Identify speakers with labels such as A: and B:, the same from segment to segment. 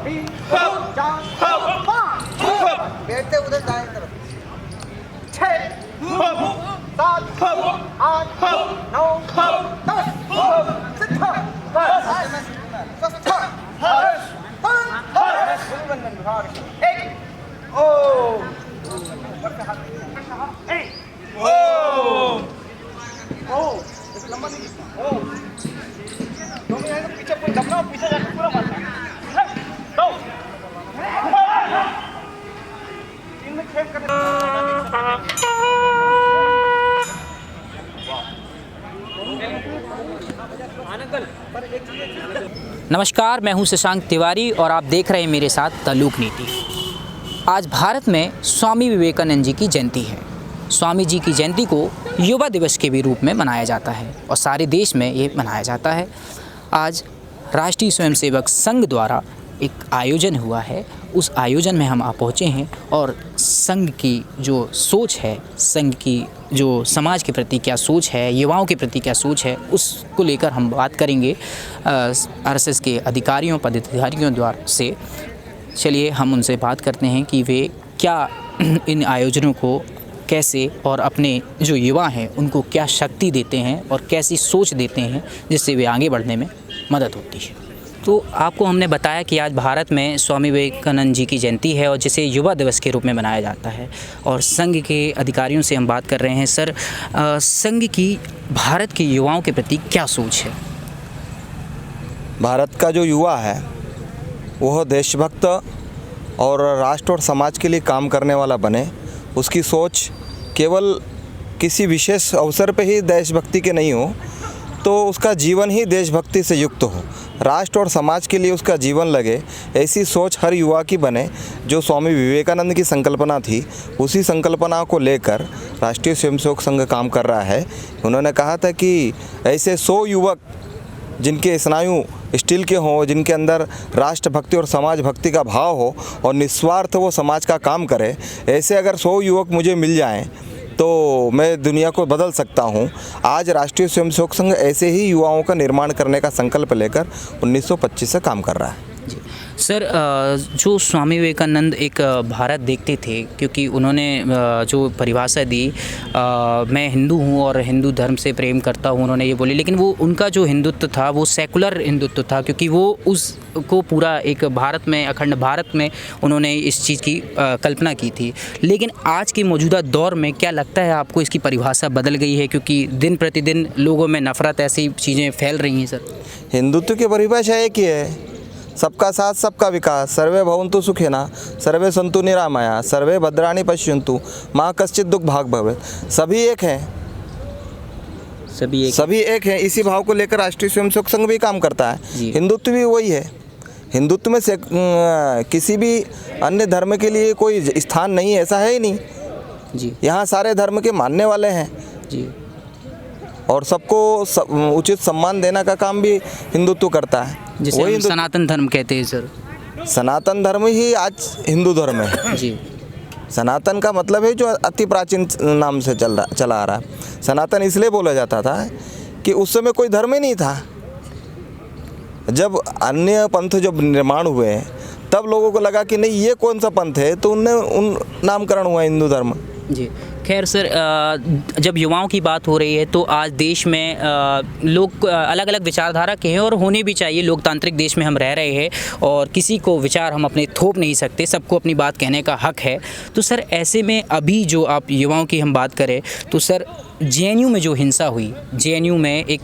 A: 3 4 5 बैठते उधर दाएं तरफ 6 7 8 9 10 पीछे कोई दबना पीछे जाकर पूरा मारना दो इनमें खेल करने
B: नमस्कार, मैं हूं शशांक तिवारी और आप देख रहे हैं मेरे साथ द लोक नीति। आज भारत में स्वामी विवेकानंद जी की जयंती है। स्वामी जी की जयंती को युवा दिवस के भी रूप में मनाया जाता है और सारे देश में ये मनाया जाता है। आज राष्ट्रीय स्वयंसेवक संघ द्वारा एक आयोजन हुआ है, उस आयोजन में हम पहुँचे हैं और संघ की जो सोच है, संघ की जो समाज के प्रति क्या सोच है, युवाओं के प्रति क्या सोच है, उसको लेकर हम बात करेंगे आरएसएस के अधिकारियों पदाधिकारियों द्वारा से। चलिए हम उनसे बात करते हैं कि वे क्या इन आयोजनों को कैसे और अपने जो युवा हैं उनको क्या शक्ति देते हैं और कैसी सोच देते हैं जिससे वे आगे बढ़ने में मदद होती है। तो आपको हमने बताया कि आज भारत में स्वामी विवेकानंद जी की जयंती है और जिसे युवा दिवस के रूप में मनाया जाता है और संघ के अधिकारियों से हम बात कर रहे हैं। सर, संघ की भारत के युवाओं के प्रति क्या सोच है?
C: भारत का जो युवा है वह देशभक्त और राष्ट्र और समाज के लिए काम करने वाला बने, उसकी सोच केवल किसी विशेष अवसर पे ही देशभक्ति के नहीं हो तो उसका जीवन ही देशभक्ति से युक्त हो, राष्ट्र और समाज के लिए उसका जीवन लगे, ऐसी सोच हर युवा की बने। जो स्वामी विवेकानंद की संकल्पना थी उसी संकल्पना को लेकर राष्ट्रीय स्वयंसेवक संघ काम कर रहा है। उन्होंने कहा था कि ऐसे 100 युवक जिनके स्नायु स्टील के हों, जिनके अंदर राष्ट्रभक्ति और समाज भक्ति का भाव हो और निस्वार्थ वो समाज का काम करे, ऐसे अगर 100 युवक मुझे मिल जाएं तो मैं दुनिया को बदल सकता हूं। आज राष्ट्रीय स्वयंसेवक संघ ऐसे ही युवाओं का निर्माण करने का संकल्प लेकर 1925 से काम कर रहा है।
B: सर, जो स्वामी विवेकानंद एक भारत देखते थे, क्योंकि उन्होंने जो परिभाषा दी, मैं हिंदू हूँ और हिंदू धर्म से प्रेम करता हूँ, उन्होंने ये बोली, लेकिन वो उनका जो हिंदुत्व था वो सेकुलर हिंदुत्व था, क्योंकि वो उसको पूरा एक भारत में, अखंड भारत में उन्होंने इस चीज़ की कल्पना की थी। लेकिन आज के मौजूदा दौर में क्या लगता है आपको इसकी परिभाषा बदल गई है, क्योंकि दिन प्रतिदिन लोगों में नफ़रत, ऐसी चीज़ें फैल रही हैं? सर,
C: हिंदुत्व की परिभाषा एक ही है, सबका साथ सबका विकास, सर्वे भवन्तु सुखिनः, सर्वे सन्तु निरामया, सर्वे भद्राणि पश्यन्तु, मा कश्चित् दुःख भाग् भवेत्। सभी एक हैं, सभी एक हैं। इसी भाव को लेकर राष्ट्रीय स्वयंसेवक संघ भी काम करता है। हिंदुत्व भी वही है। हिंदुत्व में से किसी भी अन्य धर्म के लिए कोई स्थान नहीं, ऐसा है ही नहीं जी। यहाँ सारे धर्म के मानने वाले हैं जी और सबको उचित सम्मान देने का काम भी हिंदुत्व करता है,
B: जिसे हम सनातन धर्म कहते हैं। सर,
C: सनातन धर्म ही आज हिंदू धर्म है जी। सनातन का मतलब है जो अति प्राचीन नाम से चला आ रहा है। सनातन इसलिए बोला जाता था कि उस समय कोई धर्म ही नहीं था। जब अन्य पंथ जब निर्माण हुए तब लोगों को लगा कि नहीं ये कौन सा पंथ है, तो उन नामकरण हुआ हिंदू धर्म
B: जी। खैर सर, जब युवाओं की बात हो रही है तो आज देश में लोग अलग अलग विचारधारा के हैं और होने भी चाहिए। लोकतांत्रिक देश में हम रह रहे हैं और किसी को विचार हम अपने थोप नहीं सकते, सबको अपनी बात कहने का हक है। तो सर, ऐसे में अभी जो आप युवाओं की हम बात करें तो सर, जेएनयू में जो हिंसा हुई, जेएनयू में एक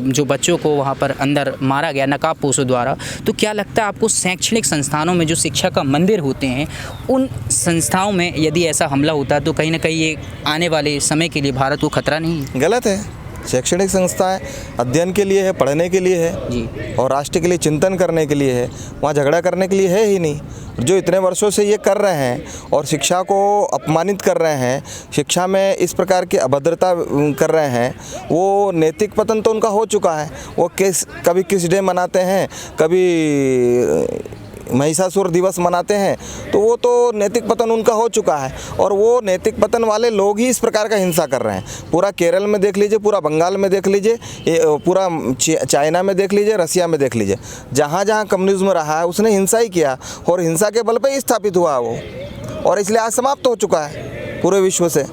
B: जो बच्चों को वहाँ पर अंदर मारा गया नकाबपोशों द्वारा, तो क्या लगता है आपको शैक्षणिक संस्थानों में जो शिक्षा का मंदिर होते हैं उन संस्थाओं में यदि ऐसा हमला होता है तो कहीं ना कहीं ये आने वाले समय के लिए भारत को खतरा नहीं है?
C: गलत है। शैक्षणिक संस्थाएं अध्ययन के लिए है, पढ़ने के लिए है जी और राष्ट्र के लिए चिंतन करने के लिए है। वहाँ झगड़ा करने के लिए है ही नहीं। जो इतने वर्षों से ये कर रहे हैं और शिक्षा को अपमानित कर रहे हैं, शिक्षा में इस प्रकार की अभद्रता कर रहे हैं, वो नैतिक पतन तो उनका हो चुका है। वो कभी किस डे मनाते हैं, कभी महिषासुर दिवस मनाते हैं, तो वो तो नैतिक पतन उनका हो चुका है। और वो नैतिक पतन वाले लोग ही इस प्रकार का हिंसा कर रहे हैं। पूरा केरल में देख लीजिए, पूरा बंगाल में देख लीजिए, पूरा चाइना में देख लीजिए, रसिया में देख लीजिए, जहाँ जहाँ कम्युनिज्म रहा है उसने हिंसा ही किया और हिंसा के बल पर ही स्थापित हुआ वो, और इसलिए आज समाप्त हो चुका है पूरे विश्व से।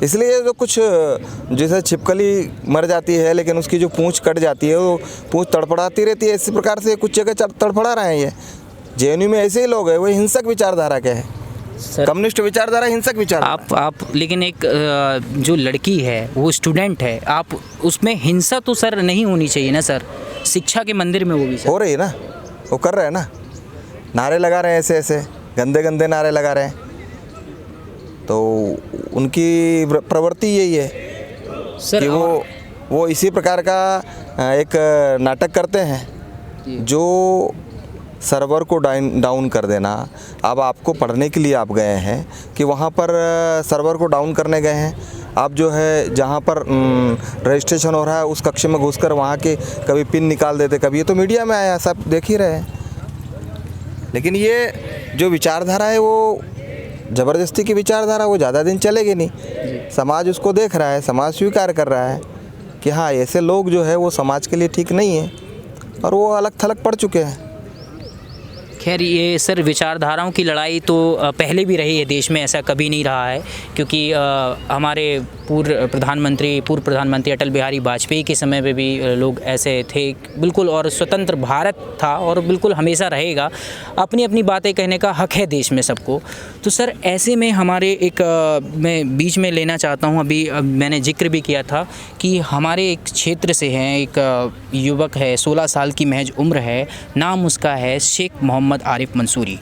C: इसलिए जो कुछ जैसे छिपकली मर जाती है लेकिन उसकी जो पूंछ कट जाती है वो पूंछ तड़फड़ाती रहती है, इसी प्रकार से कुछ जगह तड़फड़ा रहे हैं। ये जेएनयू में ऐसे ही लोग हैं, वो हिंसक विचारधारा के हैं, कम्युनिस्ट विचारधारा, हिंसक विचारधारा।
B: आप लेकिन एक जो लड़की है वो स्टूडेंट है, आप उसमें हिंसा तो सर नहीं होनी चाहिए ना सर, शिक्षा के मंदिर में वो भी
C: हो रही है ना, वो कर रहे हैं ना, नारे लगा रहे हैं, ऐसे ऐसे गंदे गंदे नारे लगा रहे हैं, तो उनकी प्रवृत्ति यही है सर कि वो इसी प्रकार का एक नाटक करते हैं जो सर्वर को डाउन कर देना। अब आपको पढ़ने के लिए आप गए हैं कि वहाँ पर सर्वर को डाउन करने गए हैं, आप जो है जहाँ पर रजिस्ट्रेशन हो रहा है उस कक्ष में घुसकर वहाँ के कभी पिन निकाल देते, कभी, ये तो मीडिया में आया, सब देख ही रहे हैं। लेकिन ये जो विचारधारा है वो ज़बरदस्ती की विचारधारा, वो ज़्यादा दिन चलेगी नहीं। समाज उसको देख रहा है, समाज स्वीकार कर रहा है कि हाँ ऐसे लोग जो है वो समाज के लिए ठीक नहीं है, और वो अलग थलग पड़ चुके हैं।
B: खैर ये सर विचारधाराओं की लड़ाई तो पहले भी रही है देश में, ऐसा कभी नहीं रहा है, क्योंकि हमारे पूर्व प्रधानमंत्री अटल बिहारी वाजपेयी के समय पे भी लोग ऐसे थे बिल्कुल, और स्वतंत्र भारत था और बिल्कुल हमेशा रहेगा। अपनी अपनी बातें कहने का हक है देश में सबको। तो सर ऐसे में हमारे एक मैं बीच में लेना चाहता हूँ, अभी मैंने जिक्र भी किया था कि हमारे एक क्षेत्र से हैं, एक युवक है, 16 साल की महज उम्र है, नाम उसका है शेख मोहम्मद आरिफ मंसूरी।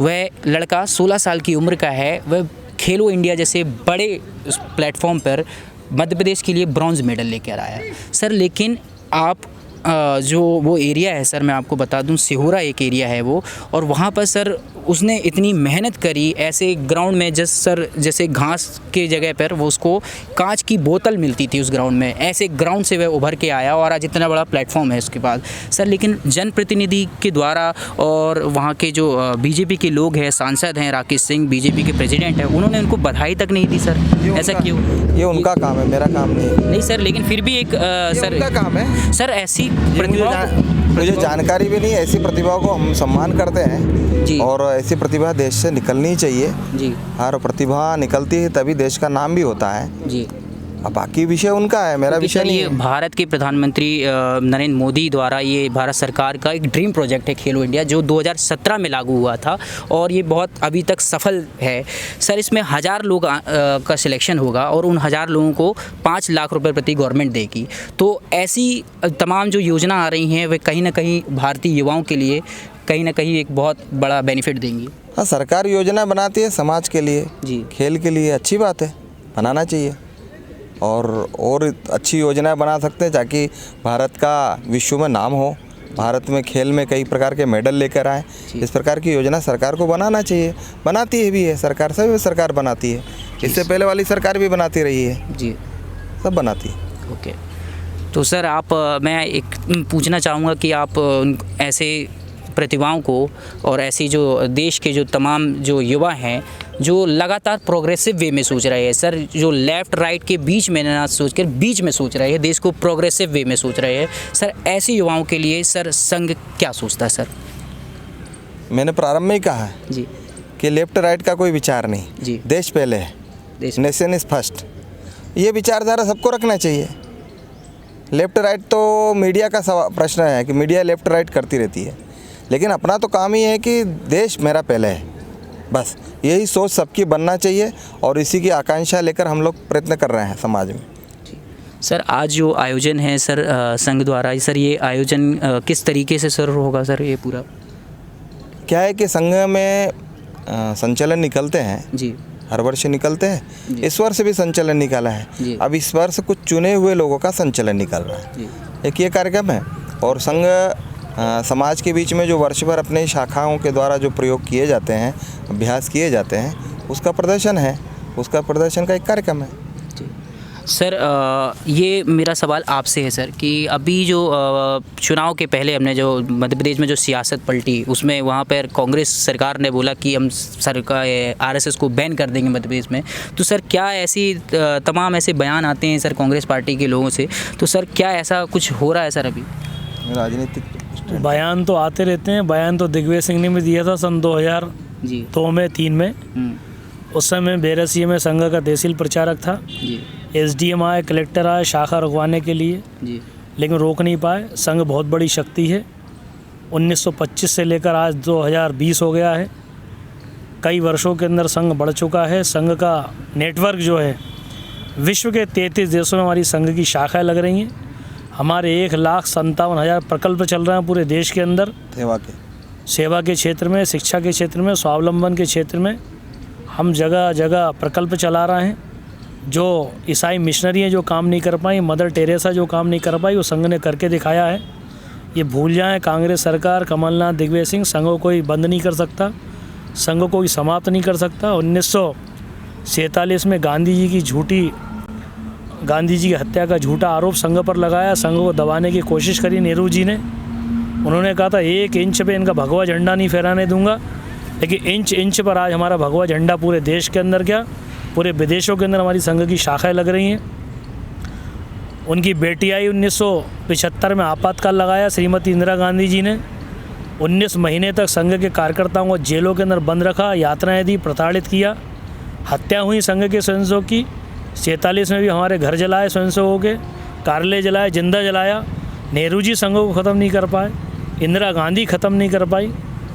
B: वह लड़का 16 साल की उम्र का है, वह खेलो इंडिया जैसे बड़े उस प्लेटफॉर्म पर मध्य प्रदेश के लिए ब्रॉन्ज़ मेडल लेकर आया सर। लेकिन आप जो वो एरिया है सर, मैं आपको बता दूं, सिहोरा एक एरिया है वो, और वहाँ पर सर उसने इतनी मेहनत करी, ऐसे ग्राउंड में जैसे घास के जगह पर वो उसको कांच की बोतल मिलती थी उस ग्राउंड में, ऐसे ग्राउंड से वह उभर के आया और आज इतना बड़ा प्लेटफॉर्म है उसके पास सर। लेकिन जनप्रतिनिधि के द्वारा और वहाँ के जो बीजेपी के लोग हैं, सांसद हैं, राकेश सिंह बीजेपी के प्रेसिडेंट हैं, उन्होंने उनको बधाई तक नहीं दी सर। ऐसा क्यों?
C: ये उनका काम है, मेरा काम नहीं
B: सर। लेकिन फिर भी एक सर
C: उनका काम है
B: सर, ऐसी
C: मुझे जानकारी भी नहीं, ऐसी प्रतिभा को हम सम्मान करते हैं
B: जी,
C: और ऐसी प्रतिभा देश से निकलनी चाहिए
B: जी।
C: और प्रतिभा निकलती है तभी देश का नाम भी होता है
B: जी।
C: अब बाकी विषय उनका है, मेरा विषय नहीं है।
B: भारत के प्रधानमंत्री नरेंद्र मोदी द्वारा ये भारत सरकार का एक ड्रीम प्रोजेक्ट है खेलो इंडिया, जो 2017 में लागू हुआ था और ये बहुत अभी तक सफल है सर। इसमें 1000 लोग का सिलेक्शन होगा और उन 1000 लोगों को 5 लाख रुपए प्रति गवर्नमेंट देगी। तो ऐसी तमाम जो योजना आ रही हैं वे कहीं ना कहीं भारतीय युवाओं के लिए कहीं ना कहीं एक बहुत बड़ा बेनिफिट देंगी।
C: हाँ, सरकार योजना बनाती है समाज के लिए
B: जी,
C: खेल के लिए, अच्छी बात है, बनाना चाहिए और अच्छी योजनाएं बना सकते हैं ताकि भारत का विश्व में नाम हो, भारत में खेल में कई प्रकार के मेडल लेकर आए। इस प्रकार की योजना सरकार को बनाना चाहिए, बनाती है भी है सरकार, सभी सरकार बनाती है, इससे पहले वाली सरकार भी बनाती रही है
B: जी,
C: सब बनाती है।
B: ओके। तो सर मैं एक पूछना चाहूँगा कि आप ऐसे प्रतिभाओं को और ऐसी जो देश के जो तमाम जो युवा हैं जो लगातार प्रोग्रेसिव वे में सोच रहे हैं सर, जो लेफ़्ट राइट के बीच में ना सोचकर बीच में सोच रहे हैं, देश को प्रोग्रेसिव वे में सोच रहे हैं सर, ऐसे युवाओं के लिए सर संघ क्या सोचता है सर?
C: मैंने प्रारंभ में ही कहा है
B: जी
C: कि लेफ्ट राइट का कोई विचार नहीं
B: जी,
C: देश पहले है, नेशन इज़ फर्स्ट, ये विचारधारा सबको रखना चाहिए। लेफ्ट राइट तो मीडिया का प्रश्न है कि मीडिया लेफ्ट राइट करती रहती है, लेकिन अपना तो काम ही है कि देश मेरा पहले है, बस यही सोच सबकी बनना चाहिए और इसी की आकांक्षा लेकर हम लोग प्रयत्न कर रहे हैं समाज में।
B: सर आज जो आयोजन है सर संघ द्वारा, सर ये आयोजन किस तरीके से सर होगा सर? ये पूरा
C: क्या है कि संघ में संचालन निकलते हैं
B: जी,
C: हर वर्ष निकलते हैं, इस वर्ष भी संचालन निकाला है। अब इस वर्ष कुछ चुने हुए लोगों का संचालन निकल रहा है, एक ये कार्यक्रम है। और संघ समाज के बीच में जो वर्ष भर अपने शाखाओं के द्वारा जो प्रयोग किए जाते हैं, अभ्यास किए जाते हैं, उसका प्रदर्शन है, उसका प्रदर्शन का एक कार्यक्रम है।
B: सर ये मेरा सवाल आपसे है सर कि अभी जो चुनाव के पहले हमने जो मध्य प्रदेश में जो सियासत पलटी उसमें वहाँ पर कांग्रेस सरकार ने बोला कि हम सरकार आरएसएस को बैन कर देंगे मध्य प्रदेश में। तो सर क्या ऐसी तमाम ऐसे बयान आते हैं सर कांग्रेस पार्टी के लोगों से, तो सर क्या ऐसा कुछ हो रहा है सर अभी?
C: राजनीतिक
D: बयान तो आते रहते हैं। बयान तो दिग्विजय सिंह ने भी दिया था सन 2002 में 3 में। उस समय बेरसिए में संघ का तहसील प्रचारक था। एसडीएम आए, कलेक्टर आए शाखा रुकवाने के लिए, लेकिन रोक नहीं पाए। संघ बहुत बड़ी शक्ति है। 1925 से लेकर आज 2020 हो गया है। कई वर्षों के अंदर संघ बढ़ चुका है। संघ का नेटवर्क जो है विश्व के 33 देशों में हमारी संघ की शाखाएं लग रही हैं। हमारे 1,57,000 प्रकल्प चल रहे हैं पूरे देश के अंदर, सेवा के क्षेत्र में, शिक्षा के क्षेत्र में, स्वावलंबन के क्षेत्र में। हम जगह जगह प्रकल्प चला रहे हैं। जो ईसाई मिशनरी हैं जो काम नहीं कर पाई, मदर टेरेसा जो काम नहीं कर पाई, वो संघ ने करके दिखाया है। ये भूल जाएं कांग्रेस सरकार, कमलनाथ, दिग्विजय सिंह, संघ को कोई बंद नहीं कर सकता, संघ को कोई समाप्त नहीं कर सकता। 1947 में गांधी जी की हत्या का झूठा आरोप संघ पर लगाया। संघ को दबाने की कोशिश करी नेहरू जी ने। उन्होंने कहा था 1 इंच पे इनका भगवा झंडा नहीं फहराने दूंगा, लेकिन इंच इंच पर आज हमारा भगवा झंडा पूरे देश के अंदर, क्या पूरे विदेशों के अंदर हमारी संघ की शाखाएं लग रही हैं। उनकी बेटी आई 1975 में, आपातकाल लगाया श्रीमती इंदिरा गांधी जी ने। 19 महीने तक संघ के कार्यकर्ताओं को जेलों के अंदर बंद रखा, यातनाएं दी, प्रताड़ित किया। हत्या हुई संघ के स्वयंसेवक की। 47 में भी हमारे घर जलाए स्वयंसेवकों के, कार्यालय जलाए, जिंदा जलाया। नेहरू जी संघ को ख़त्म नहीं कर पाए, इंदिरा गांधी ख़त्म नहीं कर पाई।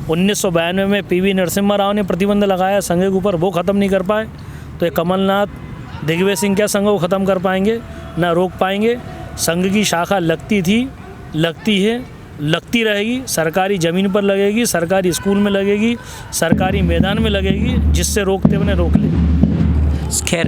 D: 1992 में पीवी नरसिम्हा राव ने प्रतिबंध लगाया संघ के ऊपर, वो ख़त्म नहीं कर पाए। तो ये कमलनाथ, दिग्विजय सिंह क्या संघ को ख़त्म कर पाएंगे? ना रोक पाएंगे। संघ की शाखा लगती थी, लगती है, लगती रहेगी। सरकारी ज़मीन पर लगेगी, सरकारी स्कूल में लगेगी, सरकारी मैदान में लगेगी, जिससे रोकते बने रोक ले।
B: खैर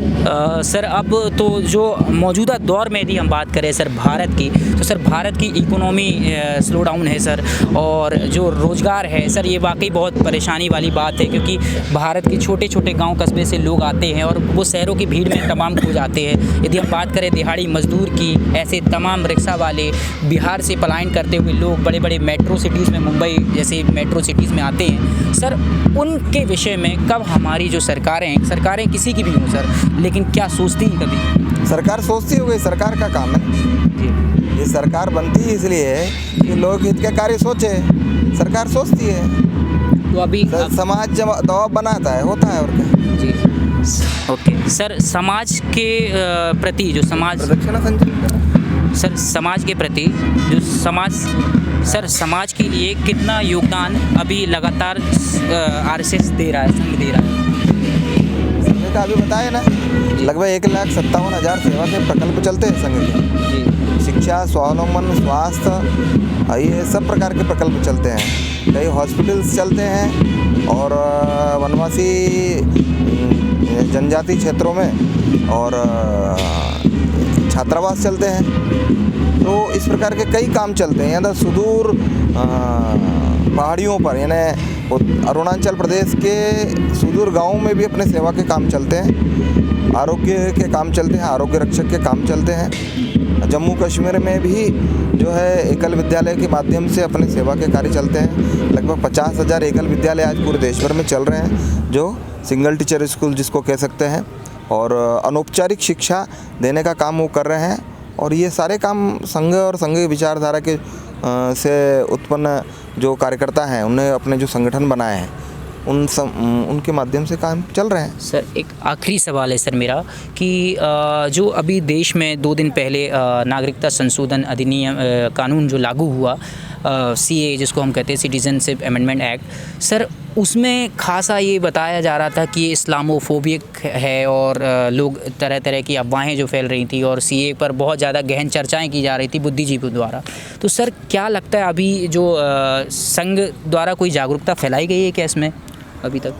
B: सर, अब तो जो मौजूदा दौर में यदि हम बात करें सर भारत की, तो सर भारत की इकोनॉमी स्लो डाउन है सर, और जो रोज़गार है सर ये वाकई बहुत परेशानी वाली बात है, क्योंकि भारत के छोटे छोटे गांव कस्बे से लोग आते हैं और वो शहरों की भीड़ में तमाम खो जाते हैं। यदि हम बात करें दिहाड़ी मजदूर की, ऐसे तमाम रिक्शा वाले, बिहार से पलायन करते हुए लोग बड़े बड़े मेट्रो सिटीज़ में, मुंबई जैसे मेट्रो सिटीज़ में आते हैं सर, उनके विषय में कब हमारी जो सरकारें किसी की भी हों सर, लेकिन क्या सोचती है कभी?
C: सरकार सोचती होगी, सरकार का काम है। ये सरकार बनती है इसलिए है कि लोग हित के कार्य सोचे। सरकार सोचती है,
B: तो अभी
C: समाज जब दबाव बनाता है, होता है और क्या।
B: जी ओके सर, समाज के प्रति जो समाज सर, समाज के प्रति जो समाज के लिए कितना योगदान अभी लगातार आरएसएस दे रहा है, संघ दे रहा है?
C: संघ का अभी बताया ना, लगभग 1,57,000 सेवा के प्रकल्प चलते हैं संघ के। शिक्षा, स्वावलंबन, स्वास्थ्य, ये सब प्रकार के प्रकल्प चलते हैं। कई हॉस्पिटल्स चलते हैं और वनवासी जनजाति क्षेत्रों में और छात्रावास चलते हैं। तो इस प्रकार के कई काम चलते हैं। यहाँ सुदूर पहाड़ियों पर, यानी अरुणाचल प्रदेश के सुदूर गांवों में भी अपने सेवा के काम चलते हैं। आरोग्य के काम चलते हैं, आरोग्य रक्षक के काम चलते हैं। जम्मू कश्मीर में भी जो है एकल विद्यालय के माध्यम से अपने सेवा के कार्य चलते हैं। लगभग 50,000 एकल विद्यालय आज पूरे देश भर में चल रहे हैं, जो सिंगल टीचर स्कूल जिसको कह सकते हैं, और अनौपचारिक शिक्षा देने का काम वो कर रहे हैं। और ये सारे काम संघ और संघ की विचारधारा के से उत्पन्न जो कार्यकर्ता हैं, उन्हें अपने जो संगठन बनाए हैं, उनके माध्यम से काम चल रहे हैं।
B: सर एक आखिरी सवाल है सर मेरा कि जो अभी देश में 2 दिन पहले नागरिकता संशोधन अधिनियम कानून जो लागू हुआ, CAA जिसको हम कहते हैं सिटीजनशिप अमेंडमेंट एक्ट, सर उसमें खासा ये बताया जा रहा था कि ये इस्लामोफोबिक है और लोग तरह तरह की अफवाहें जो फैल रही थी और CAA पर बहुत ज़्यादा गहन चर्चाएं की जा रही थी बुद्धिजीवियों द्वारा। तो सर क्या लगता है अभी जो संघ द्वारा कोई जागरूकता फैलाई गई है क्या इसमें अभी तक?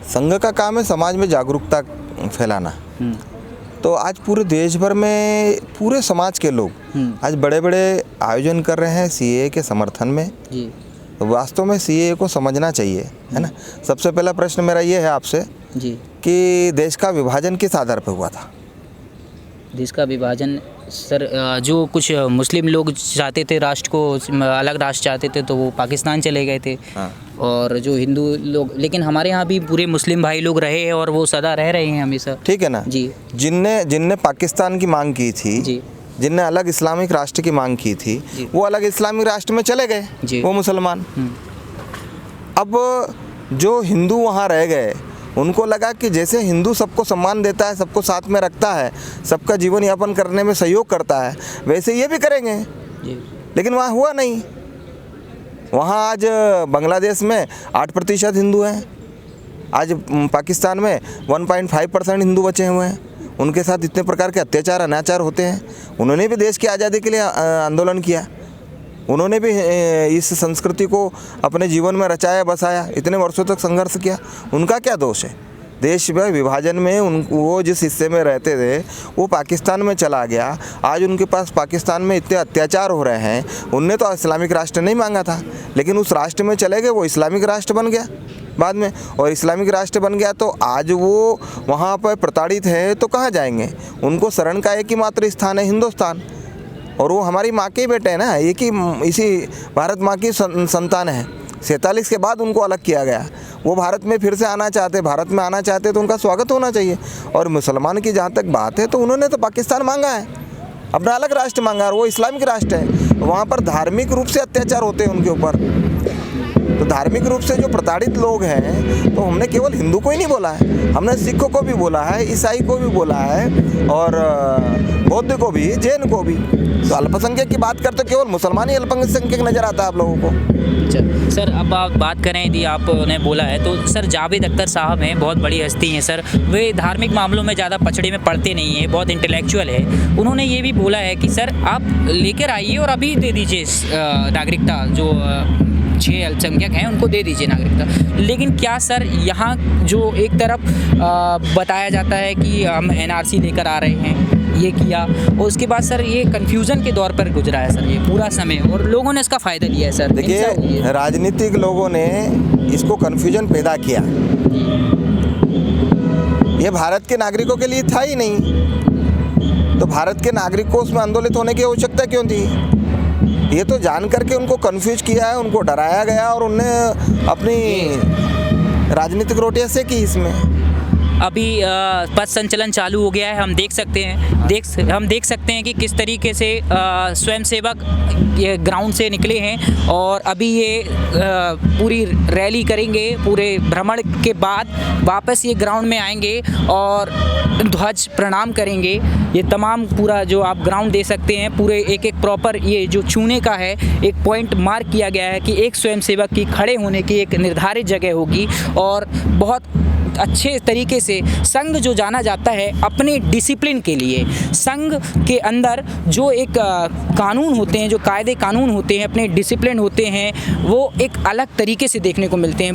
C: संघ का काम है समाज में जागरूकता फैलाना। तो आज पूरे देश भर में पूरे समाज के लोग आज बड़े बड़े आयोजन कर रहे हैं CAA के समर्थन में।
B: जी
C: वास्तव में CAA को समझना चाहिए, है ना। सबसे पहला प्रश्न मेरा ये है आपसे
B: जी
C: कि देश का विभाजन किस आधार पर हुआ था?
B: देश का विभाजन सर, जो कुछ मुस्लिम लोग चाहते थे राष्ट्र को, अलग राष्ट्र चाहते थे, तो वो पाकिस्तान चले गए थे।
C: हाँ।
B: और जो हिंदू लोग, लेकिन हमारे यहाँ भी पूरे मुस्लिम भाई लोग रहे हैं और वो सदा रह रहे हैं हमेशा।
C: ठीक है ना
B: जी।
C: जिनने पाकिस्तान की मांग की थी
B: जी।
C: जिनने अलग इस्लामिक राष्ट्र की मांग की थी, वो अलग इस्लामिक राष्ट्र में चले गए, वो मुसलमान। अब जो हिंदू वहाँ रह गए, उनको लगा कि जैसे हिंदू सबको सम्मान देता है, सबको साथ में रखता है, सबका जीवन यापन करने में सहयोग करता है, वैसे ये भी करेंगे। लेकिन वहाँ हुआ नहीं। वहाँ आज बांग्लादेश में 8% हिंदू हैं, आज पाकिस्तान में 1.5% हिंदू बचे हुए हैं। उनके साथ इतने प्रकार के अत्याचार अनाचार होते हैं। उन्होंने भी देश की आज़ादी के लिए आंदोलन किया, उन्होंने भी इस संस्कृति को अपने जीवन में रचाया बसाया, इतने वर्षों तक संघर्ष किया। उनका क्या दोष है? देश में विभाजन में वो जिस हिस्से में रहते थे वो पाकिस्तान में चला गया। आज उनके पास पाकिस्तान में इतने अत्याचार हो रहे हैं। उनने तो इस्लामिक राष्ट्र नहीं मांगा था, लेकिन उस राष्ट्र में चले गए, वो इस्लामिक राष्ट्र बन गया बाद में। और इस्लामिक राष्ट्र बन गया तो आज वो वहाँ पर प्रताड़ित है, तो कहाँ जाएंगे? उनको शरण का एक ही मात्र स्थान है, हिंदुस्तान। और वो हमारी माँ के बेटे हैं ना, एक ही इसी भारत माँ की संतान है। 47 के बाद उनको अलग किया गया। वो भारत में फिर से आना चाहते, भारत में आना चाहते तो उनका स्वागत होना चाहिए। और मुसलमान की जहाँ तक बात है, तो उन्होंने तो पाकिस्तान मांगा है, अपना अलग राष्ट्र मांगा, और वो इस्लामिक राष्ट्र है। वहाँ पर धार्मिक रूप से अत्याचार होते हैं उनके ऊपर। तो धार्मिक रूप से जो प्रताड़ित लोग हैं, तो हमने केवल हिंदू को ही नहीं बोला है, हमने सिखों को भी बोला है, ईसाई को भी बोला है, और बौद्ध को भी, जैन को भी। तो अल्पसंख्यक की बात करते केवल मुसलमान ही अल्पसंख्यक नज़र आता है आप लोगों को।
B: अच्छा सर, अब आप बात करें, यदि आपने बोला है तो सर, जावेद अख्तर साहब हैं, बहुत बड़ी हस्ती हैं सर। वे धार्मिक मामलों में ज़्यादा पछड़े में पड़ते नहीं हैं, बहुत इंटेलेक्चुअल है। उन्होंने ये भी बोला है कि सर आप लेकर आइए और अभी दे दीजिए नागरिकता, जो 6 अल्पसंख्यक हैं उनको दे दीजिए नागरिकता। लेकिन क्या सर, यहाँ जो एक तरफ बताया जाता है कि हम NRC लेकर आ रहे हैं, ये किया, और उसके बाद सर ये कन्फ्यूज़न के दौर पर गुजरा है सर ये पूरा समय, और लोगों ने इसका फ़ायदा लिया है सर।
C: देखिए, राजनीतिक लोगों ने इसको कन्फ्यूजन पैदा किया। ये भारत के नागरिकों के लिए था ही नहीं, तो भारत के नागरिक को उसमें आंदोलित होने की आवश्यकता क्यों थी? ये तो जान करके उनको कन्फ्यूज किया है, उनको डराया गया, और उनने अपनी राजनीतिक रोटियां सेकी इसमें।
B: अभी पथ संचलन चालू हो गया है, हम देख सकते हैं कि किस तरीके से स्वयंसेवक ये ग्राउंड से निकले हैं, और अभी ये पूरी रैली करेंगे। पूरे भ्रमण के बाद वापस ये ग्राउंड में आएंगे और ध्वज प्रणाम करेंगे। ये तमाम पूरा जो आप ग्राउंड दे सकते हैं, पूरे एक प्रॉपर ये जो छूने का है, एक पॉइंट मार्क किया गया है कि एक स्वयंसेवक की खड़े होने की एक निर्धारित जगह होगी। और बहुत अच्छे तरीके से संघ जो जाना जाता है अपने डिसिप्लिन के लिए, संघ के अंदर जो एक कानून होते हैं, जो कायदे कानून होते हैं, अपने डिसिप्लिन होते हैं, वो एक अलग तरीके से देखने को मिलते हैं।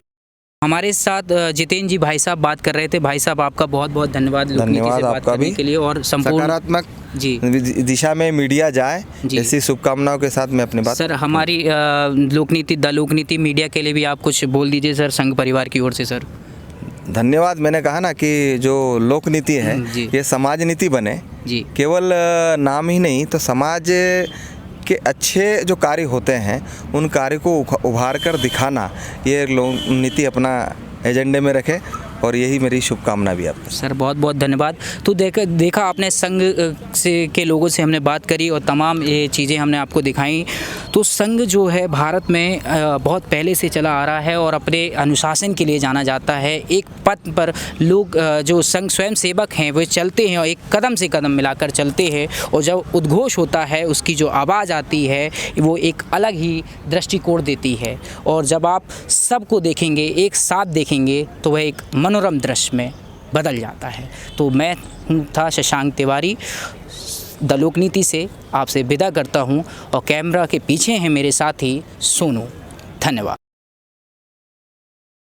B: हमारे साथ जितेंद्र जी भाई साहब बात कर रहे थे। भाई साहब, आपका बहुत बहुत धन्यवाद लोकनीति से बात करने के लिए, और संपूर्ण
C: सकारात्मक
B: जी
C: दिशा में मीडिया जाए, ऐसी शुभकामनाओं के साथ मैं अपनी बात।
B: सर, हमारी लोकनीति मीडिया के लिए भी आप कुछ बोल दीजिए सर, संघ परिवार की ओर से। सर
C: धन्यवाद। मैंने कहा ना कि जो लोक नीति है ये समाज नीति बने
B: जी,
C: केवल नाम ही नहीं, तो समाज के अच्छे जो कार्य होते हैं उन कार्य को उभार कर दिखाना, ये लोक नीति अपना एजेंडे में रखे, और यही मेरी शुभकामना भी आपको।
B: सर बहुत बहुत धन्यवाद। तो देखा आपने संघ से के लोगों से हमने बात करी और तमाम ये चीज़ें हमने आपको दिखाई। तो संघ जो है भारत में बहुत पहले से चला आ रहा है और अपने अनुशासन के लिए जाना जाता है। एक पथ पर लोग जो संघ स्वयं सेवक हैं वो चलते हैं और एक कदम से कदम मिलाकर चलते हैं, और जब उद्घोष होता है उसकी जो आवाज़ आती है वो एक अलग ही दृष्टिकोण देती है, और जब आप सबको देखेंगे, एक साथ देखेंगे, तो वह एक मनोरम दृश्य में बदल जाता है। तो मैं था शशांक तिवारी, द लोकनीति से आपसे विदा करता हूँ, और कैमरा के पीछे हैं मेरे साथी सोनू। धन्यवाद।